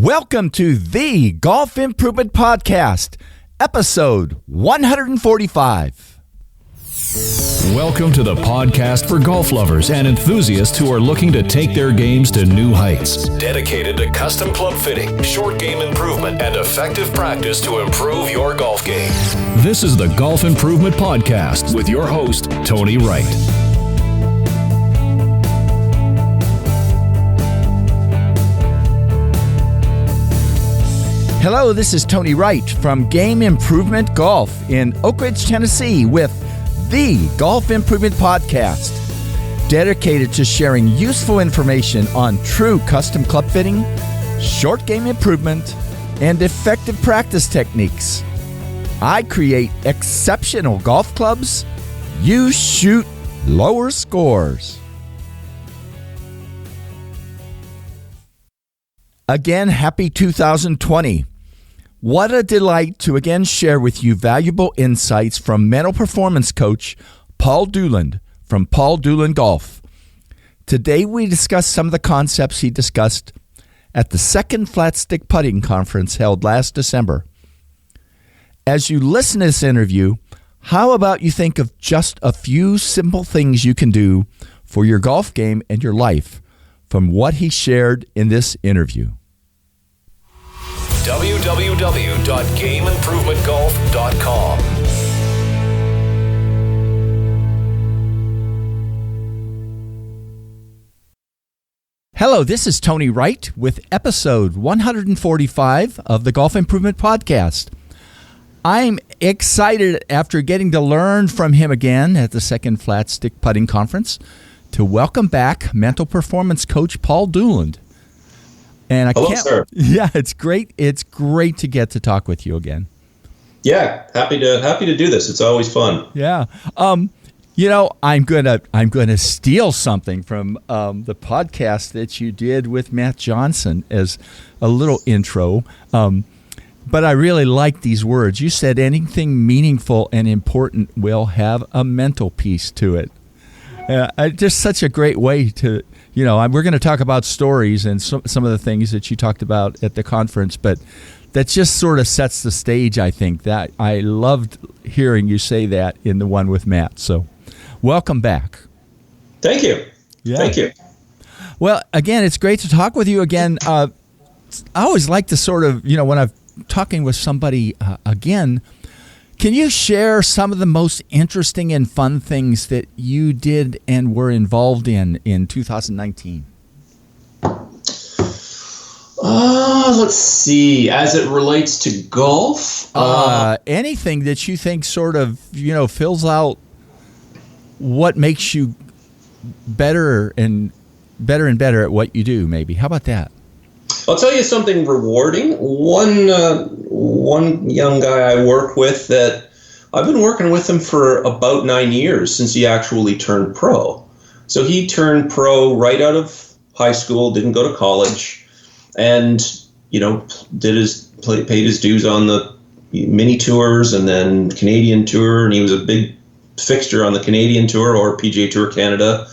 Welcome to the Golf Improvement Podcast, episode 145. Welcome to the podcast for golf lovers and enthusiasts who are looking to take their games to new heights. Dedicated to custom club fitting, short game improvement, and effective practice to improve your golf game. This is the Golf Improvement Podcast with your host, Tony Wright. Hello, this is Tony Wright from Game Improvement Golf in Oak Ridge, Tennessee with the Golf Improvement Podcast, dedicated to sharing useful information on true custom club fitting, short game improvement, and effective practice techniques. I create exceptional golf clubs. You shoot lower scores. Again, happy 2020. What a delight to again share with you valuable insights from mental performance coach Paul Dewland from Paul Dewland Golf. Today we discuss some of the concepts he discussed at the second Flat Stick Putting Conference held last December. As you listen to this interview, how about you think of just a few simple things you can do for your golf game and your life from what he shared in this interview. www.gameimprovementgolf.com. Hello, this is Tony Wright with episode 145 of the Golf Improvement Podcast. I'm excited after getting to learn from him again at the second Flat Stick Putting Conference to welcome back mental performance coach Paul Dewland. And Hello, sir. Yeah, it's great. It's great to get to talk with you again. Yeah, happy to do this. It's always fun. Yeah. I'm gonna steal something from the podcast that you did with Matt Johnson as a little intro. But I really like these words. You said anything meaningful and important will have a mental piece to it. Just such a great way to. We're going to talk about stories and some of the things that you talked about at the conference, but that just sort of sets the stage, I think. That I loved hearing you say that in the one with Matt. So welcome back. Thank you. Yeah. Thank you. Well, again, it's great to talk with you again. I always like to sort of, when I'm talking with somebody again, can you share some of the most interesting and fun things that you did and were involved in 2019? Let's see. As it relates to golf? Anything that you think sort of, fills out what makes you better and better at what you do, maybe. How about that? I'll tell you something rewarding. One young guy I work with that I've been working with him for about 9 years since he actually turned pro. So he turned pro right out of high school, didn't go to college, and paid his dues on the mini tours and then Canadian tour, and he was a big fixture on the Canadian tour or PGA Tour Canada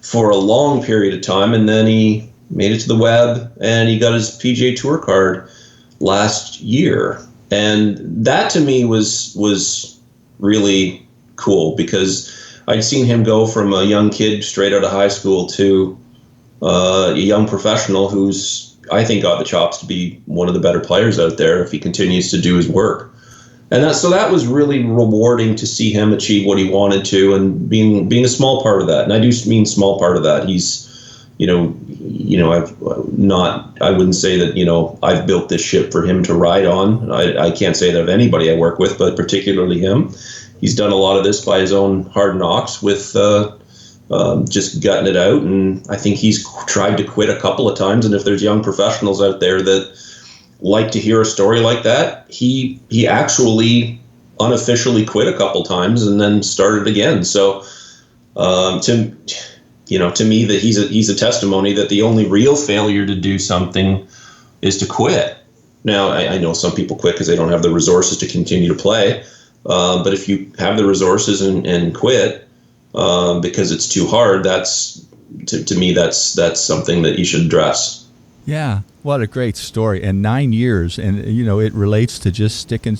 for a long period of time, and then he made it to the web, and he got his PGA Tour card last year. And that to me was really cool because I'd seen him go from a young kid straight out of high school to a young professional who's, I think, got the chops to be one of the better players out there if he continues to do his work. And that was really rewarding to see him achieve what he wanted to, and being a small part of that. And I do mean small part of that. He's I wouldn't say that, I've built this ship for him to ride on. I can't say that of anybody I work with, but particularly him. He's done a lot of this by his own hard knocks with just gutting it out. And I think he's tried to quit a couple of times. And if there's young professionals out there that like to hear a story like that, he actually unofficially quit a couple times and then started again. So to me, that he's a testimony that the only real failure to do something is to quit. Now, I know some people quit because they don't have the resources to continue to play. But if you have the resources and quit because it's too hard, to me, that's something that you should address. Yeah. What a great story. And 9 years, and it relates to just sticking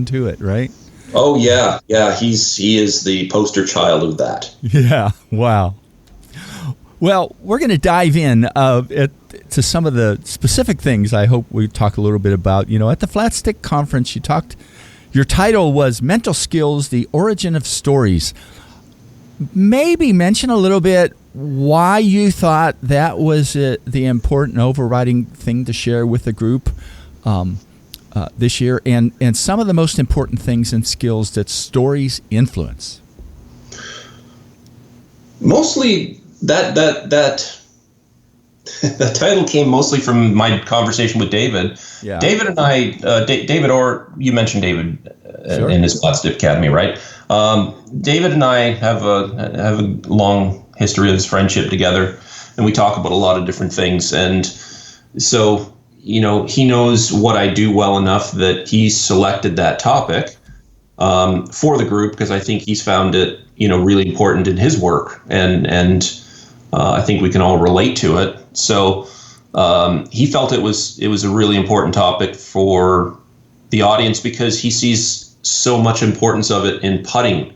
to it, right? Oh yeah. He is the poster child of that. Yeah. Wow. Well, we're going to dive in to some of the specific things I hope we talk a little bit about. At the Flat Stick Conference, your title was Mental Skills, the Origin of Stories. Maybe mention a little bit why you thought that was the important overriding thing to share with the group this year, and some of the most important things and skills that stories influence. Mostly that title came mostly from my conversation with David. Yeah. David and I, David, or you mentioned David sure. In his Flat Stick Academy, right? David and I have a long history of his friendship together, and we talk about a lot of different things. And so, he knows what I do well enough that he's selected that topic for the group, because I think he's found it, really important in his work, and I think we can all relate to it. So he felt it was a really important topic for the audience, because he sees so much importance of it in putting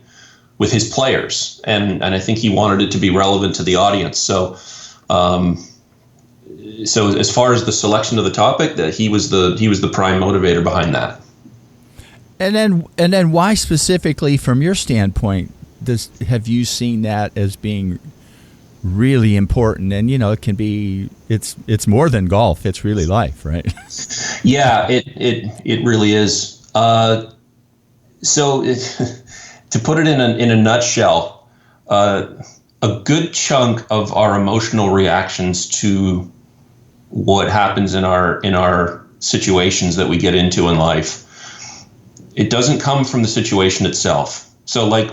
with his players, and I think he wanted it to be relevant to the audience. So as far as the selection of the topic, that he was the prime motivator behind that. And then why specifically, from your standpoint, have you seen that as being really important? And it can be, it's more than golf, it's really life, right? Yeah, it really is. To put it in a nutshell, a good chunk of our emotional reactions to what happens in our situations that we get into in life, it doesn't come from the situation itself. So, like,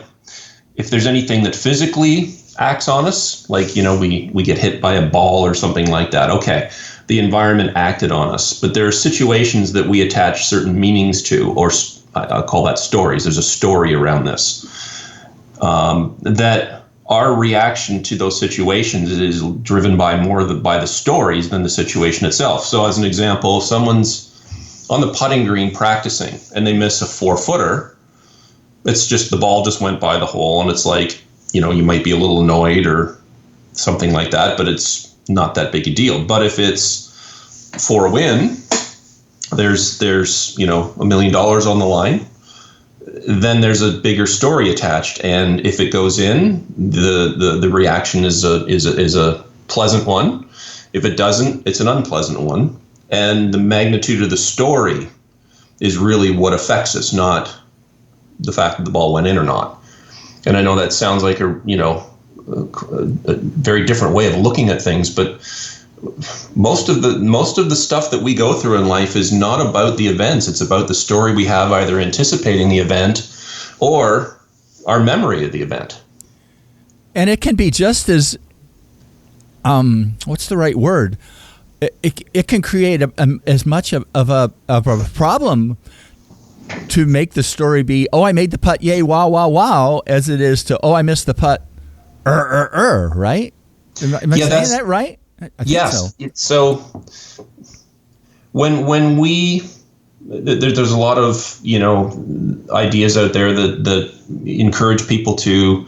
if there's anything that physically acts on us, like, we get hit by a ball or something like that, okay, the environment acted on us. But there are situations that we attach certain meanings to, or I'll call that stories. There's a story around this. That our reaction to those situations is driven by by the stories than the situation itself. So as an example, if someone's on the putting green practicing and they miss a 4-footer, it's just the ball just went by the hole, and it's like, you might be a little annoyed or something like that, but it's not that big a deal. But if it's for a win, there's $1 million on the line, then there's a bigger story attached, and if it goes in, the reaction is a pleasant one. If it doesn't, it's an unpleasant one. And the magnitude of the story is really what affects us, not the fact that the ball went in or not. And I know that sounds like a very different way of looking at things, but most of the stuff that we go through in life is not about the events. It's about the story we have, either anticipating the event or our memory of the event. And it can be just as, what's the right word? It can create as much of a problem to make the story be, oh, I made the putt, yay, wow, wow, wow, as it is to, oh, I missed the putt, right? Am I saying that right? I yes. So when we there's a lot of ideas out there that encourage people to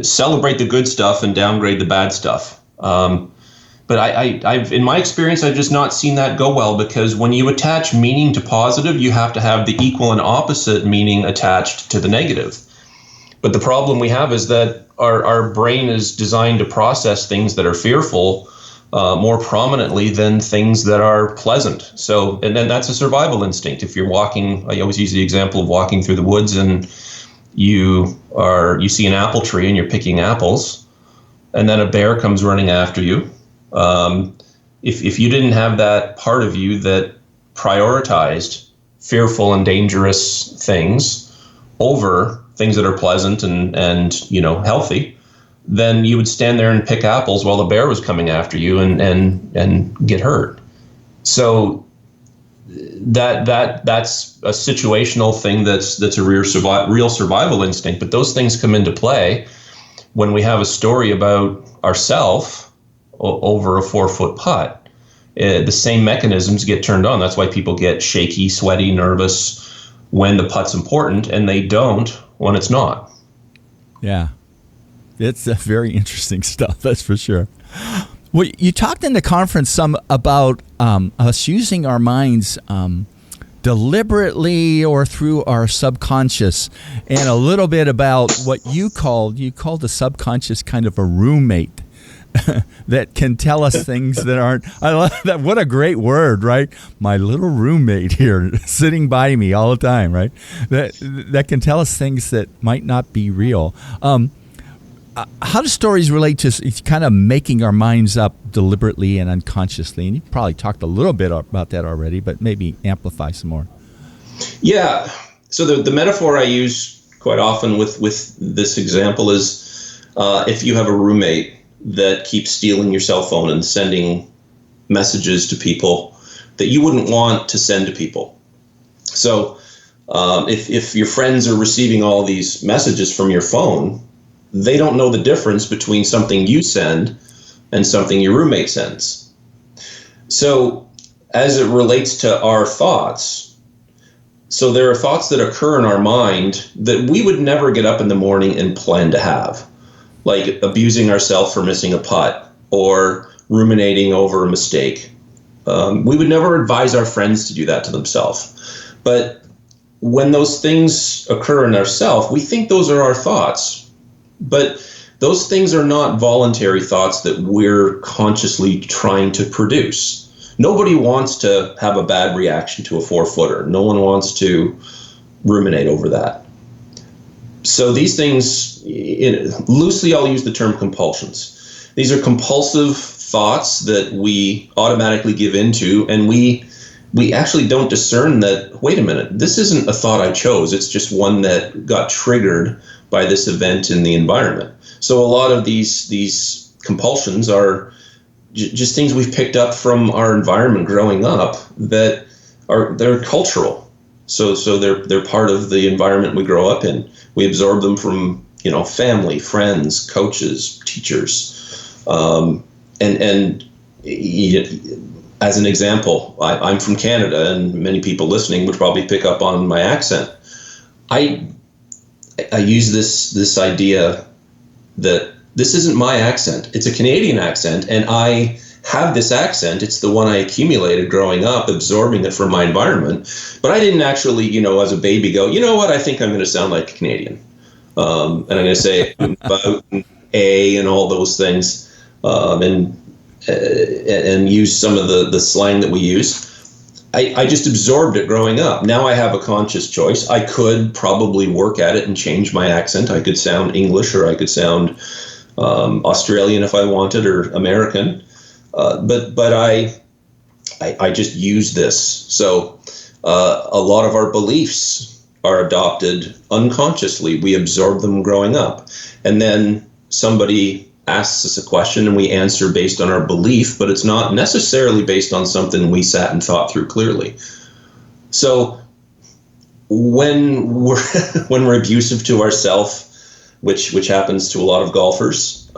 celebrate the good stuff and downgrade the bad stuff. But I've in my experience, I've just not seen that go well, because when you attach meaning to positive, you have to have the equal and opposite meaning attached to the negative. But the problem we have is that our brain is designed to process things that are fearful more prominently than things that are pleasant. So, and then that's a survival instinct. If you're walking, I always use the example of walking through the woods, and you see an apple tree and you're picking apples, and then a bear comes running after you. If you didn't have that part of you that prioritized fearful and dangerous things over things that are pleasant and healthy, then you would stand there and pick apples while the bear was coming after you and get hurt. So that's a situational thing that's a real survival instinct. But those things come into play when we have a story about ourselves over a 4-foot putt. the same mechanisms get turned on. That's why people get shaky, sweaty, nervous when the putt's important, and they don't when it's not. Yeah. It's very interesting stuff, that's for sure. Well, you talked in the conference some about us using our minds deliberately or through our subconscious, and a little bit about what you called the subconscious kind of a roommate that can tell us things that aren't. I love that. What a great word, right? My little roommate here sitting by me all the time, right? That can tell us things that might not be real. How do stories relate to kind of making our minds up deliberately and unconsciously? And you probably talked a little bit about that already, but maybe amplify some more. Yeah. So the metaphor I use quite often with this example is if you have a roommate that keeps stealing your cell phone and sending messages to people that you wouldn't want to send to people. So if your friends are receiving all these messages from your phone, they don't know the difference between something you send and something your roommate sends. So as it relates to our thoughts, so there are thoughts that occur in our mind that we would never get up in the morning and plan to have, like abusing ourselves for missing a putt or ruminating over a mistake. We would never advise our friends to do that to themselves. But when those things occur in ourselves, we think those are our thoughts. But those things are not voluntary thoughts that we're consciously trying to produce. Nobody wants to have a bad reaction to a 4-footer. No one wants to ruminate over that. So these things, loosely I'll use the term compulsions. These are compulsive thoughts that we automatically give into, and we actually don't discern that, wait a minute, this isn't a thought I chose. It's just one that got triggered by this event in the environment. So a lot of these compulsions are just things we've picked up from our environment growing up they're cultural. So they're part of the environment we grow up in. We absorb them from family, friends, coaches, teachers, and as an example, I'm from Canada, and many people listening would probably pick up on my accent. I use this idea that this isn't my accent. It's a Canadian accent, and I have this accent. It's the one I accumulated growing up, absorbing it from my environment. But I didn't actually, as a baby go, you know what, I think I'm going to sound like a Canadian. And I'm going to say about A and all those things, and use some of the slang that we use. I just absorbed it growing up. Now I have a conscious choice. I could probably work at it and change my accent. I could sound English, or I could sound Australian if I wanted, or American. But I just use this. So a lot of our beliefs are adopted unconsciously. We absorb them growing up. And then somebody asks us a question and we answer based on our belief, but it's not necessarily based on something we sat and thought through clearly. So when we're abusive to ourselves, which happens to a lot of golfers,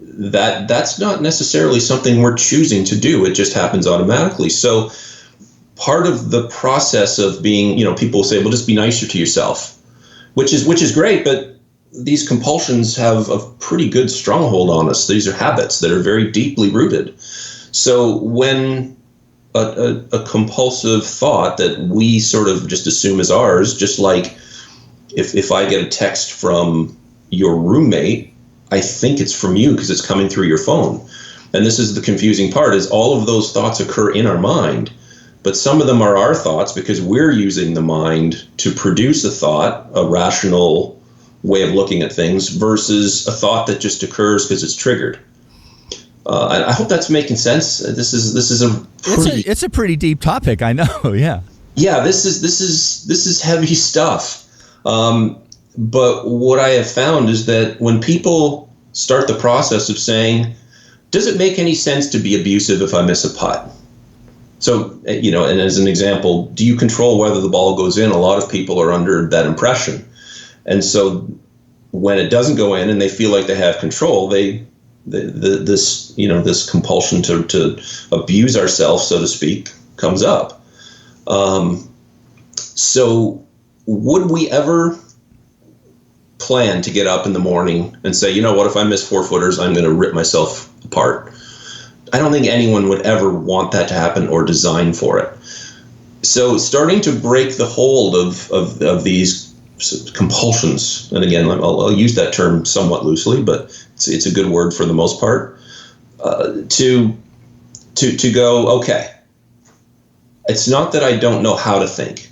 that's not necessarily something we're choosing to do. It just happens automatically. So part of the process of being, people say, well, just be nicer to yourself, which is great, but these compulsions have a pretty good stronghold on us. These are habits that are very deeply rooted. So when a compulsive thought that we sort of just assume is ours, just like if I get a text from your roommate, I think it's from you because it's coming through your phone. And this is the confusing part, is all of those thoughts occur in our mind, but some of them are our thoughts because we're using the mind to produce a thought, a rational way of looking at things, versus a thought that just occurs because it's triggered. And I hope that's making sense. This is a pretty deep topic. I know. Yeah. Yeah. This is heavy stuff. But what I have found is that when people start the process of saying, does it make any sense to be abusive if I miss a putt? So, and as an example, do you control whether the ball goes in? A lot of people are under that impression. And so when it doesn't go in and they feel like they have control, they this compulsion to abuse ourselves, so to speak, comes up. So would we ever plan to get up in the morning and say, you know what, if I miss 4-footers, I'm going to rip myself apart? I don't think anyone would ever want that to happen or design for it. So starting to break the hold of these compulsions, and again, I'll use that term somewhat loosely, but it's a good word for the most part, to go, okay, it's not that I don't know how to think,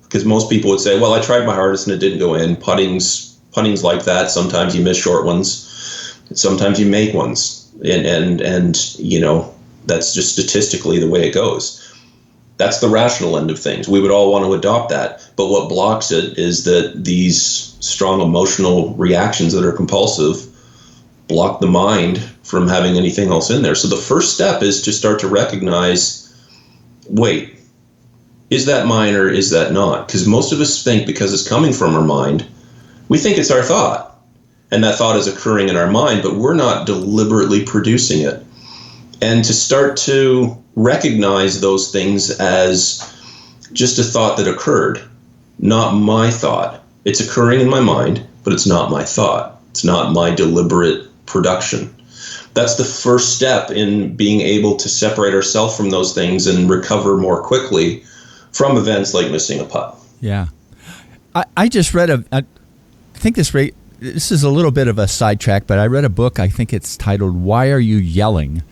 because most people would say, well, I tried my hardest and it didn't go in. Putting's like that. Sometimes you miss short ones, sometimes you make ones, and you know, that's just statistically the way it goes. That's the rational end of things. We would all want to adopt that. But what blocks it is that these strong emotional reactions that are compulsive block the mind from having anything else in there. So the first step is to start to recognize, wait, is that mine or is that not? Because most of us think, because it's coming from our mind, we think it's our thought. And that thought is occurring in our mind, but we're not deliberately producing it. And to start to recognize those things as just a thought that occurred, not my thought. It's occurring in my mind, but it's not my thought. It's not my deliberate production. That's the first step in being able to separate ourselves from those things and recover more quickly from events like missing a putt. Yeah. I just read I think this is a little bit of a sidetrack, but I read a book, I think it's titled Why Are You Yelling?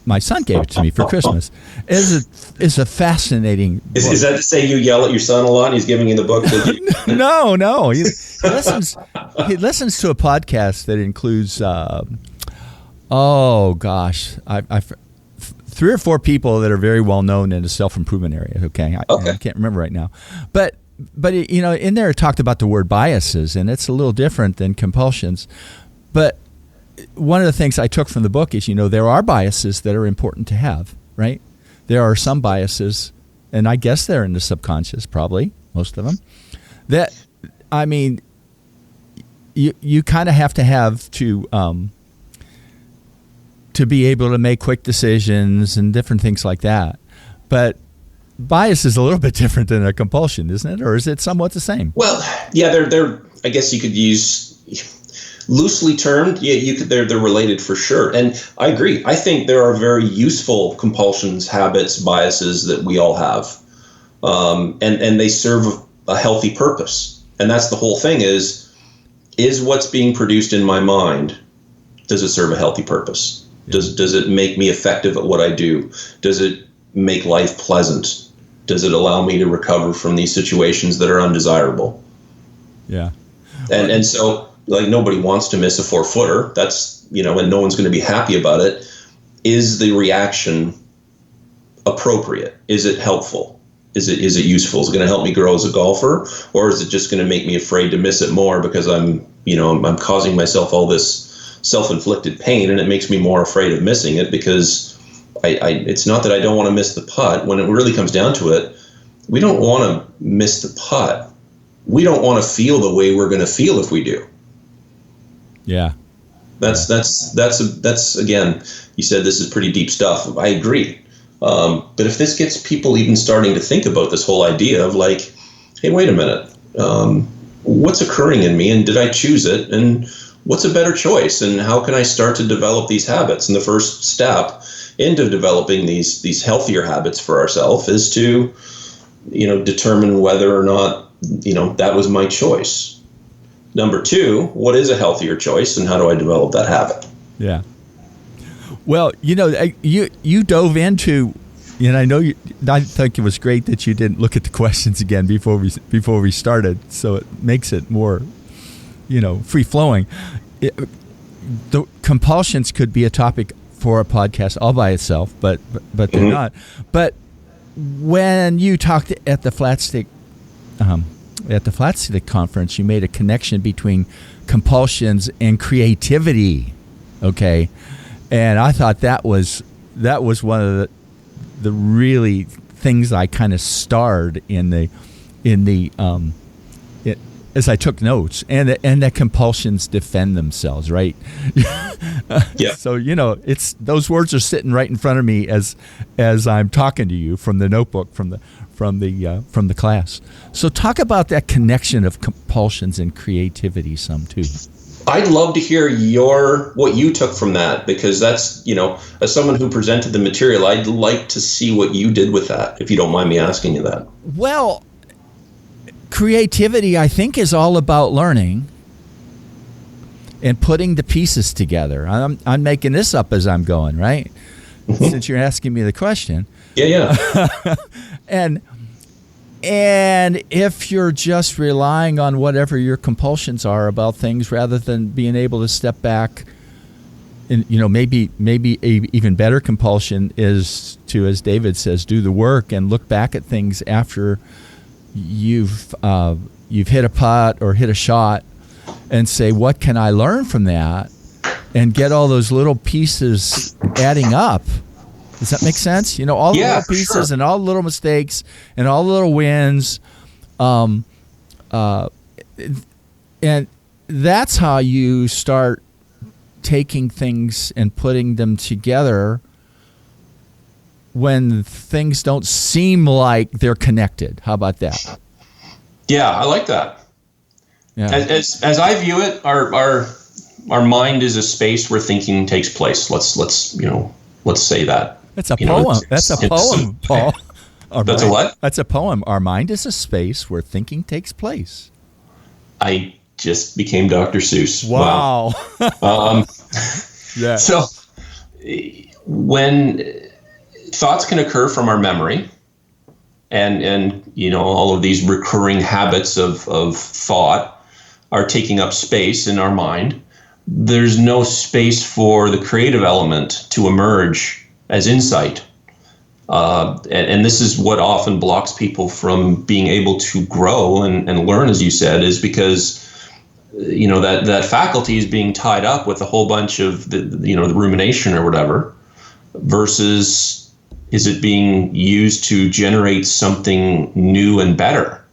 My son gave it to me for Christmas. It's a fascinating book. Is that to say you yell at your son a lot and he's giving you the book? No. He listens to a podcast that includes, 3 or 4 people that are very well known in the self-improvement area. Okay. I can't remember right now. But you know, in there it talked about the word biases, and it's a little different than compulsions. But one of the things I took from the book is, you know, there are biases that are important to have, right? There are some biases, and I guess they're in the subconscious, probably, most of them, that, I mean, you kind of have to be able to make quick decisions and different things like that. But bias is a little bit different than a compulsion, isn't it? Or is it somewhat the same? Well, yeah, they're I guess you could use loosely termed, they're related for sure. And I agree. I think there are very useful compulsions, habits, biases that we all have. And they serve a healthy purpose. And that's the whole thing is what's being produced in my mind, does it serve a healthy purpose? Yeah. Does it make me effective at what I do? Does it make life pleasant? Does it allow me to recover from these situations that are undesirable? Yeah. And so, like, nobody wants to miss a 4-footer. That's, you know, and no one's going to be happy about it. Is the reaction appropriate? Is it helpful? Is it useful? Is it going to help me grow as a golfer? Or is it just going to make me afraid to miss it more because I'm causing myself all this self-inflicted pain, and it makes me more afraid of missing it because it's not that I don't want to miss the putt. When it really comes down to it, we don't want to miss the putt. We don't want to feel the way we're going to feel if we do. Yeah. That's again, you said this is pretty deep stuff. I agree. But if this gets people even starting to think about this whole idea of like, hey, wait a minute, what's occurring in me and did I choose it? And what's a better choice? And how can I start to develop these habits? And the first step into developing these healthier habits for ourselves is to, you know, determine whether or not, you know, that was my choice. Number 2, what is a healthier choice and how do I develop that habit? Yeah. Well, you know, you dove into, and I know I think it was great that you didn't look at the questions again before we started, so it makes it more, you know, free flowing. The compulsions could be a topic for a podcast all by itself, but they're not. But when you talked at the Flat Stick conference, you made a connection between compulsions and creativity. Okay. And I thought that was one of the really things I kind of starred in the as I took notes, and that compulsions defend themselves, right? Yeah. So it's those words are sitting right in front of me as I'm talking to you from the notebook from the class. So talk about that connection of compulsions and creativity some too. I'd love to hear what you took from that, because that's, as someone who presented the material, I'd like to see what you did with that, if you don't mind me asking you that. Well, creativity, I think, is all about learning and putting the pieces together. I'm making this up as I'm going, right? Mm-hmm. Since you're asking me the question. Yeah. And if you're just relying on whatever your compulsions are about things rather than being able to step back, and maybe a even better compulsion is to, as David says, do the work and look back at things after you've hit a putt or hit a shot and say, what can I learn from that, and get all those little pieces adding up. Does that make sense? All the little pieces, sure. And all the little mistakes and all the little wins. And that's how you start taking things and putting them together when things don't seem like they're connected. How about that? Yeah, I like that. Yeah. As I view it, our mind is a space where thinking takes place. Let's say that. That's a poem. That's a poem, Paul. That's a what? That's a poem. Our mind is a space where thinking takes place. I just became Dr. Seuss. Wow. Yeah. So when thoughts can occur from our memory, and all of these recurring habits of thought are taking up space in our mind, there's no space for the creative element to emerge as insight. And this is what often blocks people from being able to grow and learn, as you said, is because, that faculty is being tied up with a whole bunch of the rumination or whatever, versus is it being used to generate something new and better?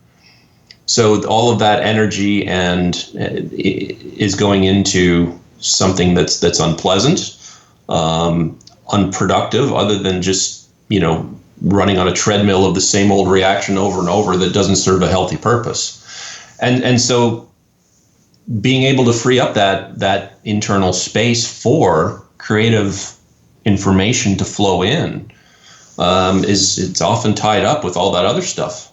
So all of that energy is going into something that's unpleasant, unproductive, other than just running on a treadmill of the same old reaction over and over that doesn't serve a healthy purpose. And so being able to free up that internal space for creative information to flow in it's often tied up with all that other stuff.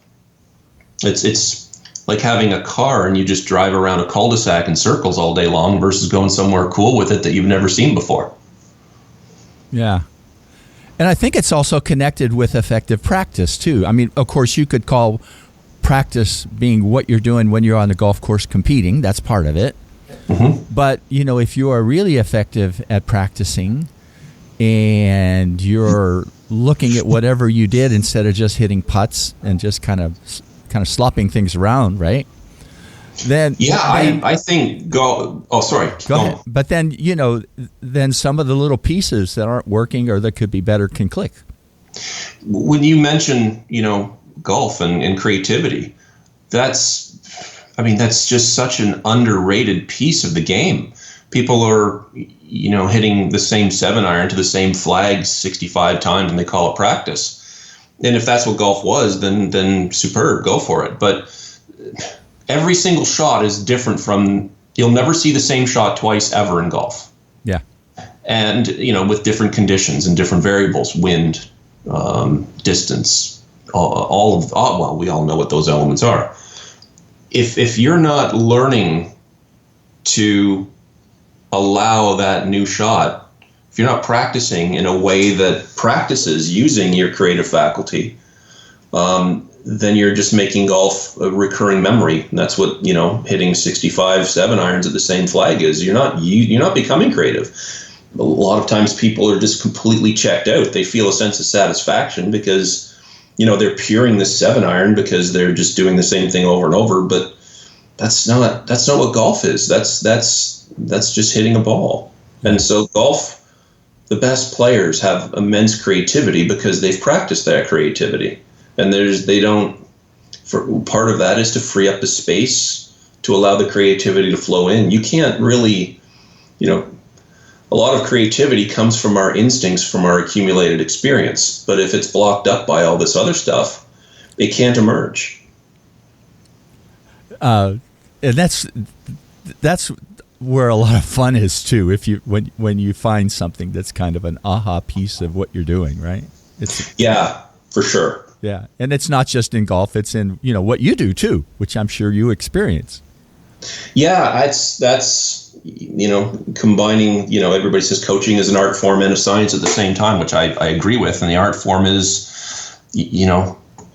It's like having a car and you just drive around a cul-de-sac in circles all day long versus going somewhere cool with it that you've never seen before. Yeah. And I think it's also connected with effective practice, too. I mean, of course, you could call practice being what you're doing when you're on the golf course competing. That's part of it. Mm-hmm. But, if you are really effective at practicing and you're looking at whatever you did instead of just hitting putts and just kind of slopping things around, right? Then I think go. Oh, sorry. Go ahead. But then then some of the little pieces that aren't working or that could be better can click. When you mention golf and creativity, that's just such an underrated piece of the game. People are hitting the same 7-iron to the same flag 65 times and they call it practice. And if that's what golf was, then superb, go for it. But every single shot is different you'll never see the same shot twice ever in golf. Yeah. And, with different conditions and different variables, wind, distance, we all know what those elements are. If you're not learning to allow that new shot, if you're not practicing in a way that practices using your creative faculty, then you're just making golf a recurring memory. And that's what, hitting 65 7-irons at the same flag is. You're not becoming creative. A lot of times people are just completely checked out. They feel a sense of satisfaction because, they're peering the 7-iron because they're just doing the same thing over and over. But that's not what golf is. That's just hitting a ball. And so golf, the best players have immense creativity because they've practiced that creativity. And part of that is to free up the space to allow the creativity to flow in. You can't really, a lot of creativity comes from our instincts, from our accumulated experience. But if it's blocked up by all this other stuff, it can't emerge. And that's where a lot of fun is too. If you when you find something that's kind of an aha piece of what you're doing, right? Yeah, for sure. Yeah, and it's not just in golf; it's in what you do too, which I'm sure you experience. Yeah, that's combining. Everybody says coaching is an art form and a science at the same time, which I agree with. And the art form is,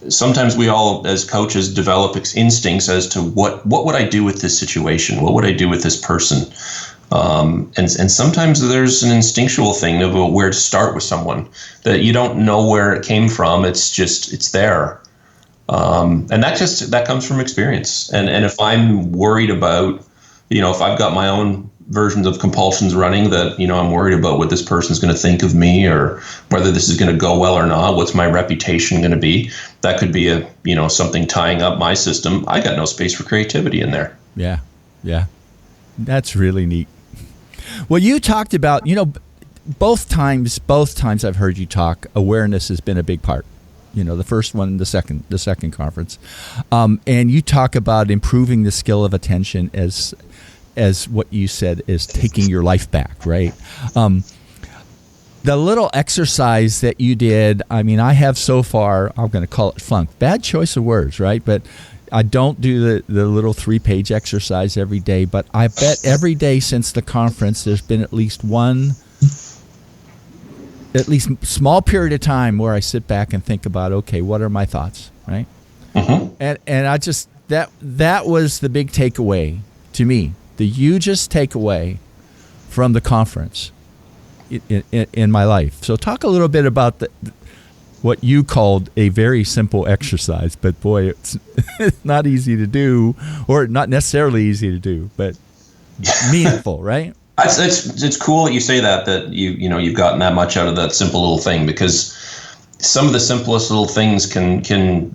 sometimes we all as coaches develop instincts as to what would I do with this situation? What would I do with this person? And sometimes there's an instinctual thing about where to start with someone that you don't know where it came from. It's there. And that comes from experience. And if I'm worried about, if I've got my own versions of compulsions running that, I'm worried about what this person's going to think of me or whether this is going to go well or not, what's my reputation going to be? That could be something tying up my system. I got no space for creativity in there. Yeah. Yeah. That's really neat. Well, you talked about, both times I've heard you talk, awareness has been a big part. The first one, the second conference. And you talk about improving the skill of attention as what you said is taking your life back, right? The little exercise that you did, I have so far, I'm going to call it flunked. Bad choice of words, right? But I don't do the little 3-page exercise every day, but I bet every day since the conference there's been at least small period of time where I sit back and think about, okay, what are my thoughts, right? Mm-hmm. And I just, that was the big takeaway to me, the hugest takeaway from the conference in my life. So talk a little bit about what you called a very simple exercise, but boy, it's not easy to do, or not necessarily easy to do, but meaningful, right? It's cool that you say that you've gotten that much out of that simple little thing, because some of the simplest little things can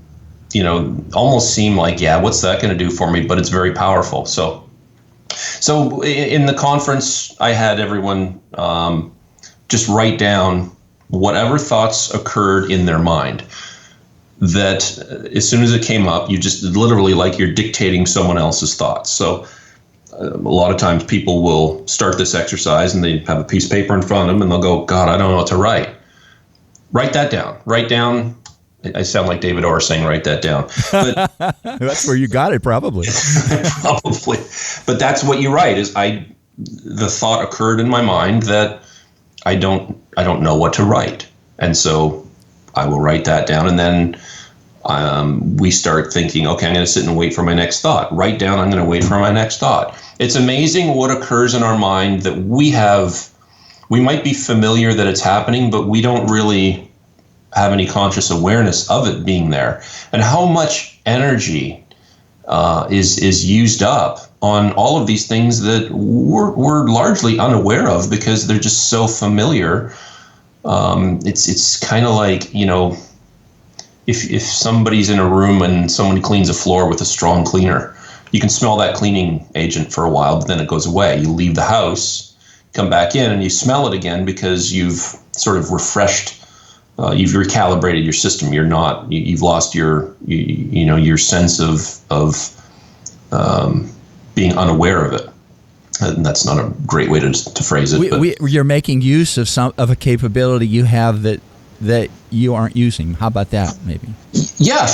almost seem like, yeah, what's that going to do for me? But it's very powerful. So in the conference, I had everyone just write down whatever thoughts occurred in their mind, that as soon as it came up, you just literally, like you're dictating someone else's thoughts. So a lot of times people will start this exercise and they have a piece of paper in front of them and they'll go, God, I don't know what to write. Write that down. Write down. I sound like David Orr saying write that down. But that's where you got it, probably. Probably. But that's what you write is the thought occurred in my mind that I don't know what to write. And so I will write that down, and then we start thinking, okay, I'm going to sit and wait for my next thought. Write down, I'm going to wait for my next thought. It's amazing what occurs in our mind that we might be familiar that it's happening, but we don't really have any conscious awareness of it being there. And how much energy is used up on all of these things that we're largely unaware of because they're just so familiar. It's kind of like, if somebody's in a room and someone cleans a floor with a strong cleaner, you can smell that cleaning agent for a while, but then it goes away. You leave the house, come back in, and you smell it again because you've sort of refreshed, you've recalibrated your system. You've lost your sense of being unaware of it. And that's not a great way to phrase it. You're making use of a capability you have that you aren't using. How about that, maybe? Yeah.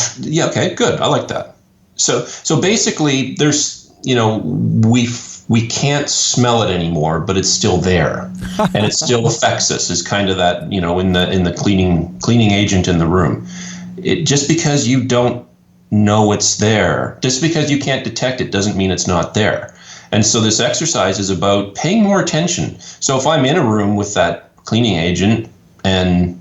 Okay. Good. I like that. So basically, there's we can't smell it anymore, but it's still there, and it still affects us. Is kind of that in the cleaning agent in the room. Just because you don't know it's there, just because you can't detect it, doesn't mean it's not there. And so this exercise is about paying more attention. So if I'm in a room with that cleaning agent and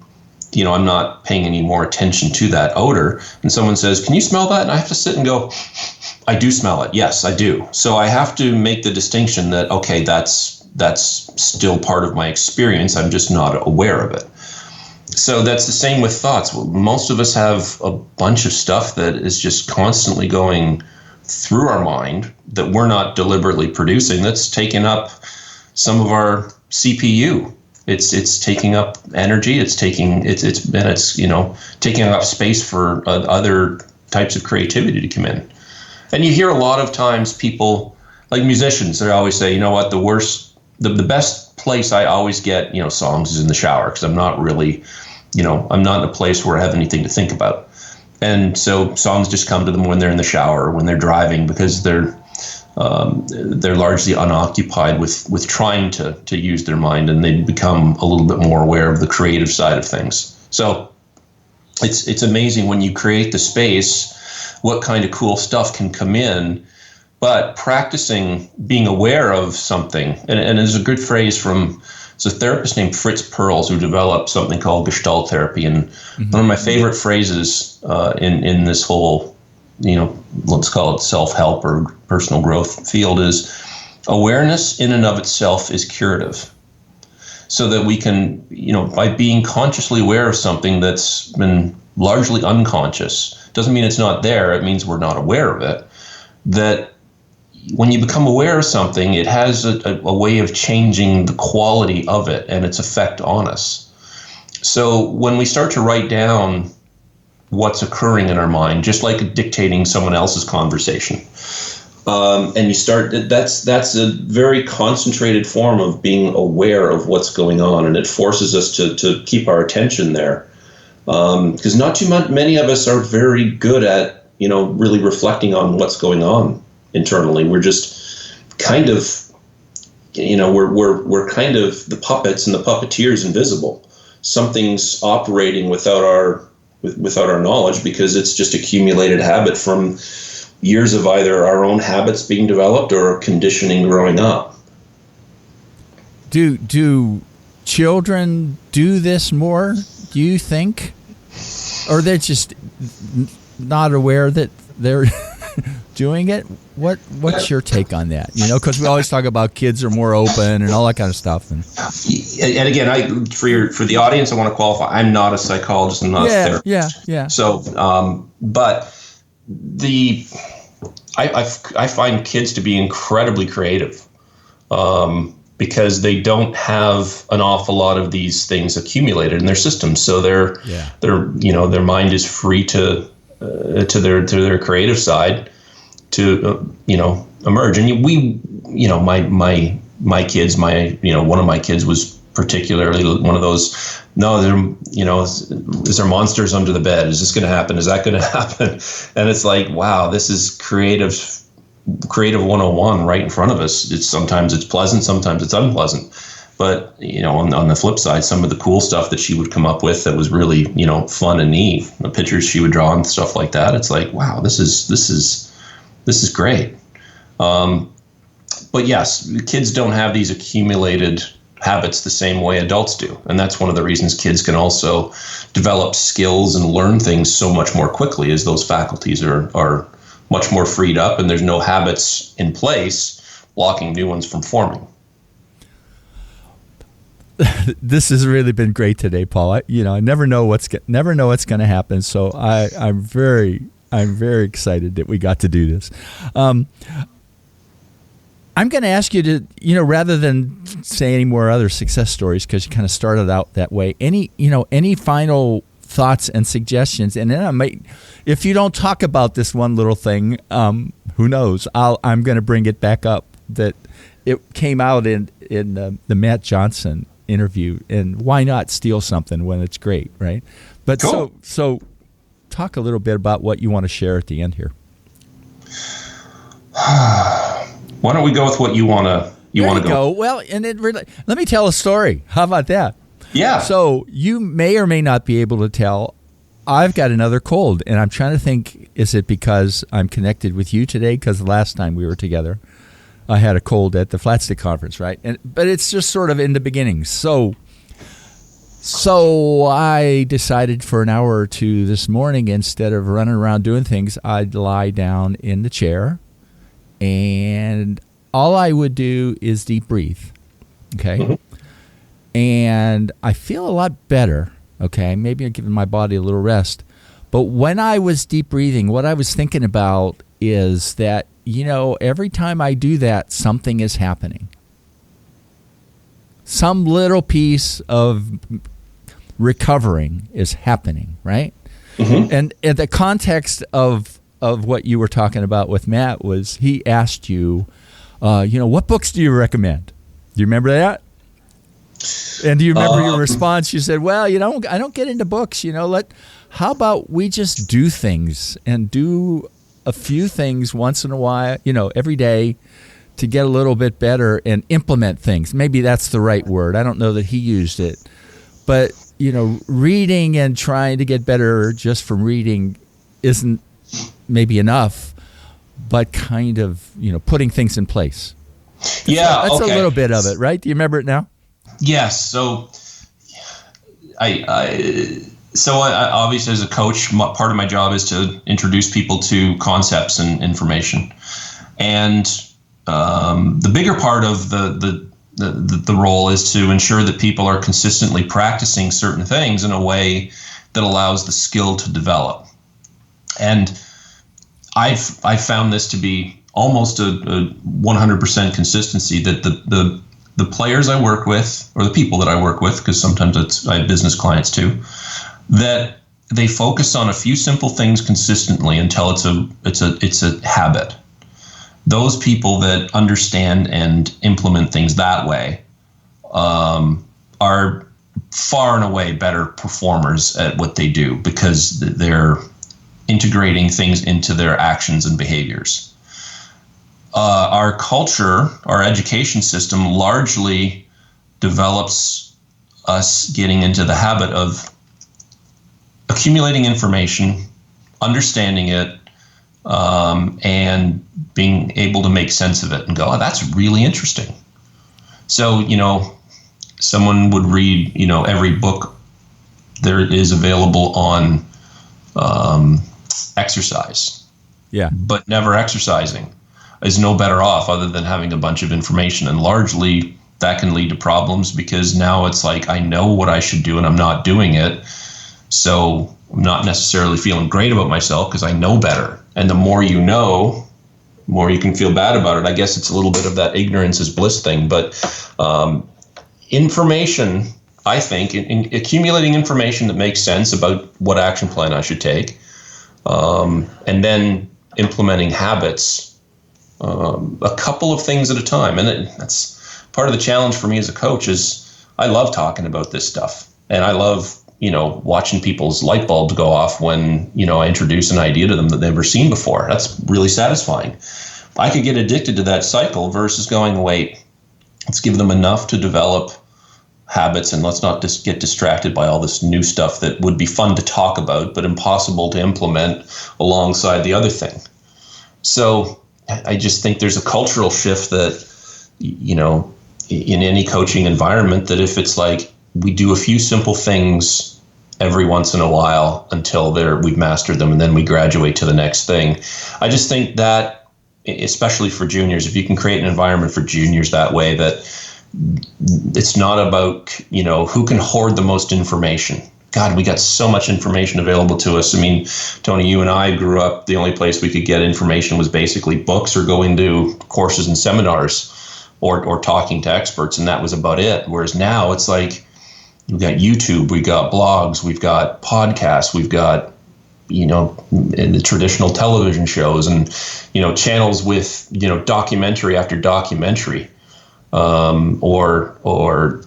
I'm not paying any more attention to that odor, and someone says, "Can you smell that?" And I have to sit and go, "I do smell it. Yes, I do." So I have to make the distinction that, okay, that's still part of my experience. I'm just not aware of it. So that's the same with thoughts. Most of us have a bunch of stuff that is just constantly going through our mind that we're not deliberately producing, that's taking up some of our CPU. It's taking up energy. It's taking up space for other types of creativity to come in. And you hear a lot of times people, like musicians, they always say, you know what, the best place I always get, songs is in the shower, because I'm not really, I'm not in a place where I have anything to think about. And so songs just come to them when they're in the shower or when they're driving, because they're largely unoccupied with trying to use their mind, and they become a little bit more aware of the creative side of things. So it's amazing when you create the space, what kind of cool stuff can come in. But practicing being aware of something, and there's a good phrase from, it's a therapist named Fritz Perls who developed something called Gestalt therapy. And one of my favorite phrases in this whole, let's call it self-help or personal growth field is, awareness in and of itself is curative. So that we can, by being consciously aware of something that's been largely unconscious, doesn't mean it's not there, it means we're not aware of it, that when you become aware of something, it has a way of changing the quality of it and its effect on us. So when we start to write down what's occurring in our mind, just like dictating someone else's conversation, and you start, that's a very concentrated form of being aware of what's going on, and it forces us to keep our attention there. Because not too many of us are very good at, really reflecting on what's going on internally. We're just kind of, we're kind of the puppets, and the puppeteer's invisible. Something's operating without our knowledge, because it's just accumulated habit from years of either our own habits being developed or conditioning growing up. Do children do this more, do you think? Or they're just not aware that they're doing it? What's your take on that? Because we always talk about kids are more open and all that kind of stuff. And again, for the audience, I want to qualify. I'm not a psychologist. I'm not a therapist. Yeah. So, but I find kids to be incredibly creative, because they don't have an awful lot of these things accumulated in their system. So their mind is free to their creative side to emerge. And my kids, one of my kids was particularly one of those, is there monsters under the bed? Is this going to happen? Is that going to happen? And it's like, wow, this is creative 101 right in front of us. Sometimes it's pleasant, sometimes it's unpleasant. But, on the flip side, some of the cool stuff that she would come up with that was really, fun and neat, the pictures she would draw and stuff like that. It's like, wow, this is great. But yes, kids don't have these accumulated habits the same way adults do. And that's one of the reasons kids can also develop skills and learn things so much more quickly, as those faculties are much more freed up, and there's no habits in place blocking new ones from forming. This has really been great today, Paul. I never know what's going to happen. So I'm very excited that we got to do this. I'm going to ask you to, rather than say any more other success stories, because you kind of started out that way, any final thoughts and suggestions? And then I might, if you don't talk about this one little thing, who knows? I'm going to bring it back up, that it came out in the Matt Johnson interview, and why not steal something when it's great, right? But cool. So talk a little bit about what you want to share at the end here. Why don't we go with what you want to go? Well, and let me tell a story. How about that? Yeah. So you may or may not be able to tell, I've got another cold, and I'm trying to think, is it because I'm connected with you today? Because the last time we were together, I had a cold at the Flatstick conference, right? But it's just sort of in the beginning. So I decided for an hour or two this morning, instead of running around doing things, I'd lie down in the chair, and all I would do is deep breathe, okay? Mm-hmm. And I feel a lot better, okay? Maybe I'm giving my body a little rest. But when I was deep breathing, what I was thinking about is that every time I do that, something is happening. Some little piece of recovering is happening, right? Mm-hmm. And in the context of what you were talking about with Matt was he asked you, what books do you recommend? Do you remember that? And do you remember your response? You said, well, I don't get into books, how about we just do things and do a few things once in a while, every day to get a little bit better and implement things. Maybe that's the right word. I don't know that he used it. But, reading and trying to get better just from reading isn't maybe enough, but kind of, putting things in place. Yeah, that's okay. a little bit of it, right? Do you remember it now? Yes. So I obviously as a coach, part of my job is to introduce people to concepts and information. And the bigger part of the role is to ensure that people are consistently practicing certain things in a way that allows the skill to develop. And I've found this to be almost a 100% consistency that the players I work with, or the people that I work with, because sometimes I have business clients too, that they focus on a few simple things consistently until it's a habit. Those people that understand and implement things that way are far and away better performers at what they do because they're integrating things into their actions and behaviors. Our culture, our education system largely develops us getting into the habit of accumulating information, understanding it, and being able to make sense of it and go, oh, that's really interesting. So, someone would read, every book there is available on exercise. Yeah. But never exercising is no better off other than having a bunch of information. And largely that can lead to problems because now it's like I know what I should do and I'm not doing it. So I'm not necessarily feeling great about myself because I know better. And the more you know, the more you can feel bad about it. I guess it's a little bit of that ignorance is bliss thing. But information, I think, in accumulating information that makes sense about what action plan I should take, and then implementing habits, a couple of things at a time. And that's part of the challenge for me as a coach is I love talking about this stuff. And I love, watching people's light bulbs go off when, I introduce an idea to them that they've never seen before. That's really satisfying. I could get addicted to that cycle versus going, wait, let's give them enough to develop habits and let's not just get distracted by all this new stuff that would be fun to talk about, but impossible to implement alongside the other thing. So I just think there's a cultural shift that, in any coaching environment, that if it's like we do a few simple things every once in a while until we've mastered them and then we graduate to the next thing. I just think that, especially for juniors, if you can create an environment for juniors that way, that it's not about, who can hoard the most information. God, we got so much information available to us. I mean, Tony, you and I grew up, the only place we could get information was basically books or going to courses and seminars or talking to experts, and that was about it. Whereas now it's like we've got YouTube, we've got blogs, we've got podcasts, we've got, in the traditional television shows and, channels with, documentary after documentary, or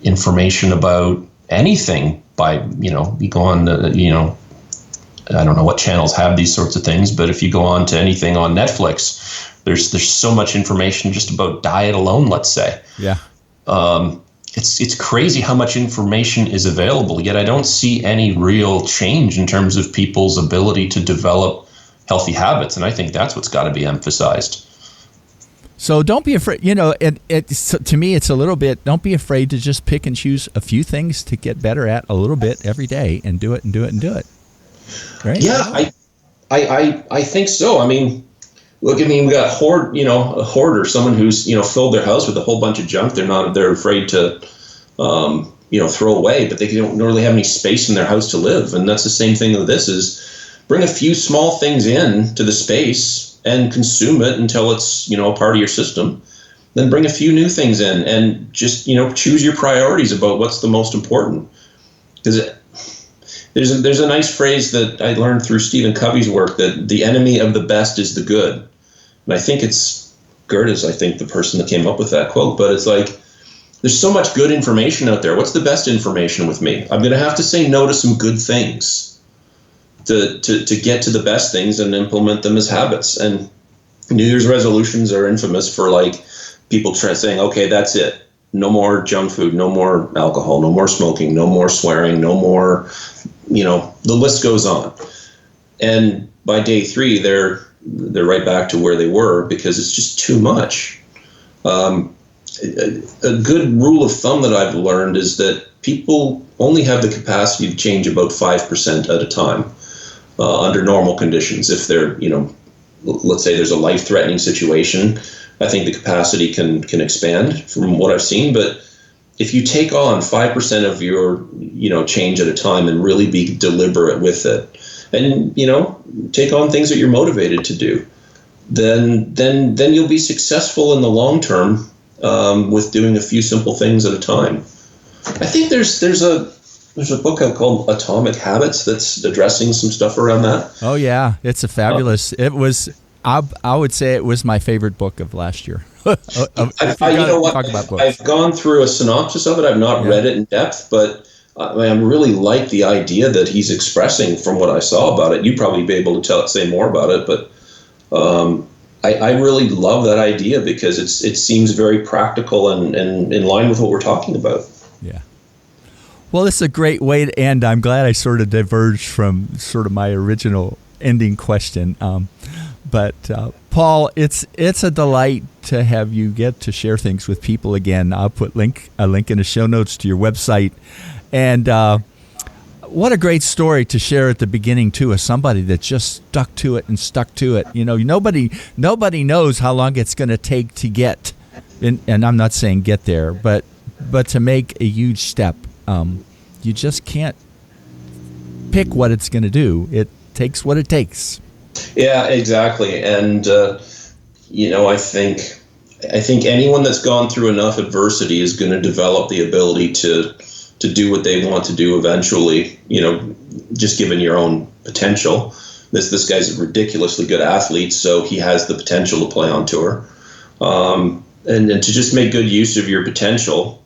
information about anything. By, you go on the, I don't know what channels have these sorts of things, but if you go on to anything on Netflix, there's so much information just about diet alone, let's say. Yeah. It's crazy how much information is available, yet I don't see any real change in terms of people's ability to develop healthy habits. And I think that's what's got to be emphasized. So don't be afraid, to me, it's a little bit, don't be afraid to just pick and choose a few things to get better at a little bit every day and do it and do it and do it. Right? Yeah, I think so. I mean, look, we got a hoarder, someone who's, filled their house with a whole bunch of junk. They're afraid to, throw away, but they don't really have any space in their house to live. And that's the same thing with this is bring a few small things in to the space and consume it until it's, a part of your system. Then bring a few new things in and just, choose your priorities about what's the most important. Because there's a nice phrase that I learned through Stephen Covey's work, that the enemy of the best is the good. And I think it's Goethe's, I think, the person that came up with that quote. But it's like, there's so much good information out there. What's the best information with me? I'm going to have to say no to some good things to get to the best things and implement them as habits. And New Year's resolutions are infamous for people saying, okay, that's it. No more junk food, no more alcohol, no more smoking, no more swearing, no more, the list goes on. And by day 3, they're right back to where they were because it's just too much. A good rule of thumb that I've learned is that people only have the capacity to change about 5% at a time under normal conditions. If they're, let's say there's a life-threatening situation, I think the capacity can expand from what I've seen. But if you take on 5% of your, change at a time and really be deliberate with it, and, take on things that you're motivated to do, then you'll be successful in the long term with doing a few simple things at a time. I think there's a book called Atomic Habits that's addressing some stuff around that. Oh yeah, it's a fabulous. It was. I would say it was my favorite book of last year. I've gone through a synopsis of it. I've not read it in depth, but I really like the idea that he's expressing from what I saw about it. You'd probably be able to say more about it, but I really love that idea because it seems very practical and in line with what we're talking about. Yeah. Well, it's a great way to end. I'm glad I sort of diverged from sort of my original ending question. But Paul, it's a delight to have you get to share things with people again. I'll put a link in the show notes to your website. And what a great story to share at the beginning, too, as somebody that just stuck to it. Nobody knows how long it's going to take to get, and I'm not saying get there, but to make a huge step. You just can't pick what it's going to do. It takes what it takes. Yeah, exactly. And, I think anyone that's gone through enough adversity is going to develop the ability to do what they want to do eventually, just given your own potential. This guy's a ridiculously good athlete, so he has the potential to play on tour. And to just make good use of your potential,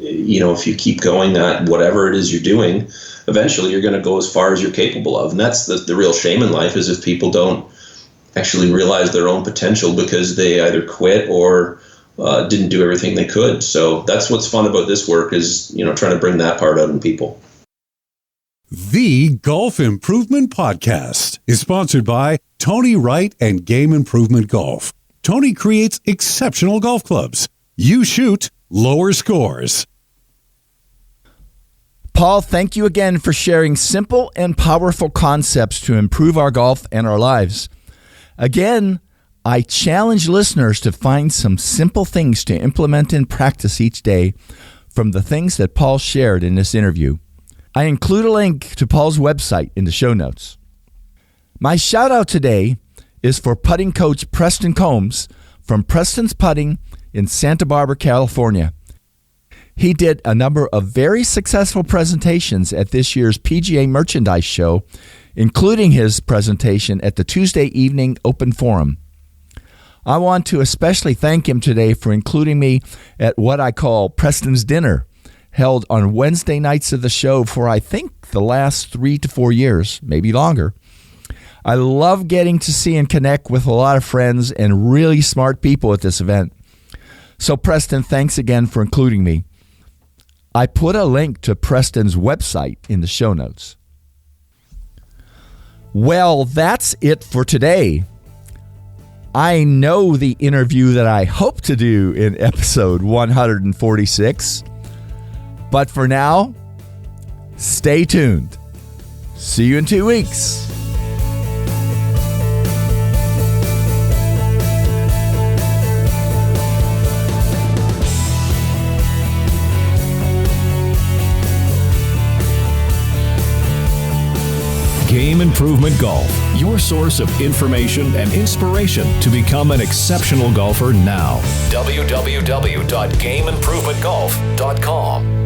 if you keep going at whatever it is you're doing, eventually you're going to go as far as you're capable of. And that's the real shame in life, is if people don't actually realize their own potential because they either quit or didn't do everything they could. So that's what's fun about this work, is, trying to bring that part out in people. The Golf Improvement Podcast is sponsored by Tony Wright and Game Improvement Golf. Tony creates exceptional golf clubs. You shoot lower scores. Paul, thank you again for sharing simple and powerful concepts to improve our golf and our lives. Again, I challenge listeners to find some simple things to implement and practice each day from the things that Paul shared in this interview. I include a link to Paul's website in the show notes. My shout out today is for putting coach Preston Combs from Preston's Putting in Santa Barbara, California. He did a number of very successful presentations at this year's PGA Merchandise Show, including his presentation at the Tuesday Evening Open Forum. I want to especially thank him today for including me at what I call Preston's Dinner, held on Wednesday nights of the show for, I think, the last 3 to 4 years, maybe longer. I love getting to see and connect with a lot of friends and really smart people at this event. So, Preston, thanks again for including me. I put a link to Preston's website in the show notes. Well, that's it for today. I know the interview that I hope to do in episode 146. But for now, stay tuned. See you in 2 weeks. Game Improvement Golf, your source of information and inspiration to become an exceptional golfer now. www.gameimprovementgolf.com